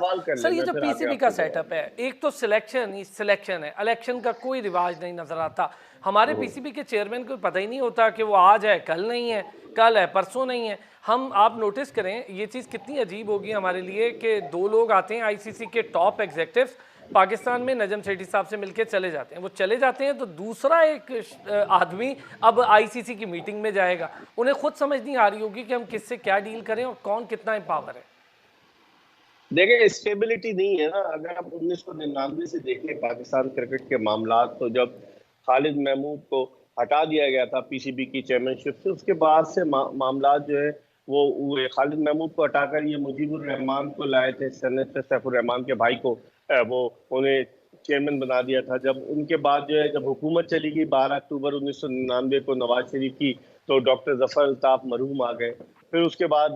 सवाल कर सर ले, ये मैं जो फिर आगे पीसीबी का आपको सेटअप बताऊंगा। है, एक तो सिलेक्शन है, इलेक्शन का कोई रिवाज नहीं नजर आता। हमारे हम्म। पीसीबी के चेयरमैन को पता ही नहीं होता कि वो आज है कल नहीं है, कल है परसों नहीं है। हम आप नोटिस करें ये चीज़ कितनी अजीब होगी हमारे लिए कि दो लोग आते हैं आईसीसी के टॉप एग्जेक्टिव्स पाकिस्तान में, नजम सेठी साहब से मिलकर चले जाते हैं। वो चले जाते हैं तो दूसरा एक आदमी अब आईसीसी की मीटिंग में जाएगा। उन्हें खुद समझ नहीं आ रही होगी कि हम किससे क्या डील करें और कौन कितना एम्पावर है। देखिए, स्टेबिलिटी नहीं है ना। अगर आप 1999 से देखें पाकिस्तान क्रिकेट के मामला, तो जब खालिद महमूद को हटा दिया गया था पीसीबी की चेयरमैनशिप से, उसके बाद से मामला जो है वो हुए। खालिद महमूद को हटाकर ये मुजीबुर रहमान को लाए थे, सेनेटर सैफुर रहमान के भाई को, वो उन्हें चेयरमैन बना दिया था। जब उनके बाद जो है, जब हुकूमत चली गई 12 अक्टूबर 1999 को नवाज शरीफ की, तो डॉक्टर जफर अल्ताफ मरहूम आ गए। फिर उसके बाद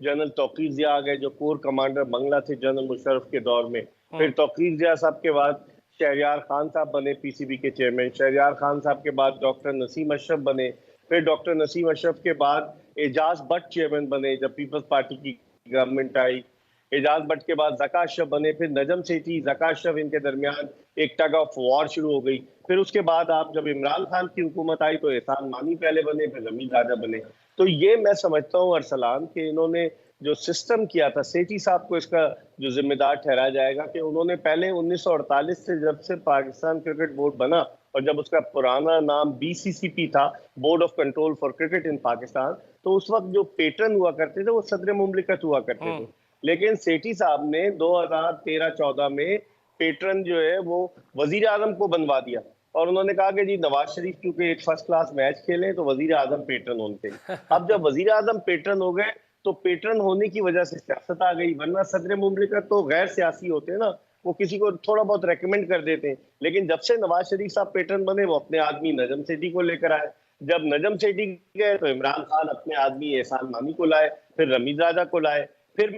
जनरल तौकीर जिया आ गए, जो कोर कमांडर बंगला थे जनरल मुशर्रफ के दौर में। फिर तौकीर जिया साहब के बाद शहरयार खान साहब बने पीसीबी के चेयरमैन। शहरयार खान साहब के बाद डॉक्टर नसीम अशरफ बने। फिर डॉक्टर नसीम अशरफ के बाद एजाज भट्ट चेयरमैन बने जब पीपल्स पार्टी की गवर्नमेंट आई। एजाज भट्ट के बाद जका अशरफ बने। फिर नजम सेठी, जका अशरफ, इनके दरमियान एक टग ऑफ वॉर शुरू हो गई। फिर उसके बाद आप जब इमरान खान की हुकूमत आई तो एहसान मानी पहले बने, फिर रमीज राजा बने। तो ये मैं समझता हूँ अरसलान कि इन्होंने जो सिस्टम किया था, सेठी साहब को इसका जो जिम्मेदार ठहराया जाएगा कि उन्होंने पहले 1948 से जब से पाकिस्तान क्रिकेट बोर्ड बना, और जब उसका पुराना नाम बीसीसीपी था, board of control for cricket in Pakistan, तो उस वक्त जो पेटर्न हुआ करते थे वो सदर मुमलिकत हुआ करते थे। लेकिन सेठी साहब ने 2013-14 में पेटर्न जो है वो वजीर आजम को बनवा दिया, और उन्होंने कहा कि जी नवाज शरीफ क्योंकि एक फर्स्ट क्लास मैच खेले तो वजीर आजम पेटर्न होने चाहिए। अब जब वजीर आजम पेटर्न हो गए तो पेटर्न होने की वजह से सियासत आ गई, वरना सदर मुमलिकत तो गैर सियासी होते हैं ना, वो किसी को थोड़ा बहुत रेकमेंड कर देते हैं। लेकिन जब से नवाज शरीफ साहब पेटर्न बने, वो अपने आदमी नजम सेठी को लेकर आए। जब नजम सेठी गए तो इमरान खान अपने आदमी एहसान मानी को लाए, फिर रमीज राजा को लाए, फिर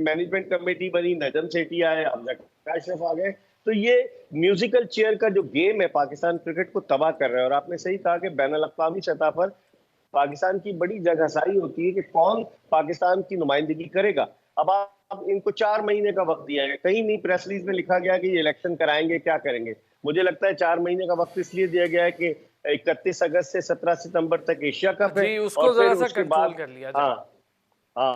मैनेजमेंट कमेटी बनी, नजम सेठी आए, अब जका अशरफ आ गए। तो ये म्यूजिकल चेयर का जो गेम है पाकिस्तान क्रिकेट को तबाह कर रहा है। और आपने सही कहा कि बैन अल-अक़वामी सतह पर पाकिस्तान की बड़ी जगहसारी होती है कि कौन पाकिस्तान की नुमाइंदगी करेगा। अब आप इनको 4 महीने का वक्त दिया है, कहीं नहीं प्रेस रिलीज में लिखा गया कि ये इलेक्शन कराएंगे, क्या करेंगे। मुझे लगता है 4 महीने का वक्त इसलिए दिया गया है कि 31 अगस्त से 17 सितंबर तक एशिया कप है, जी, और उसको फिर जरा सा उसके कंट्रोल बाद, कर लिया जाए। हाँ हाँ,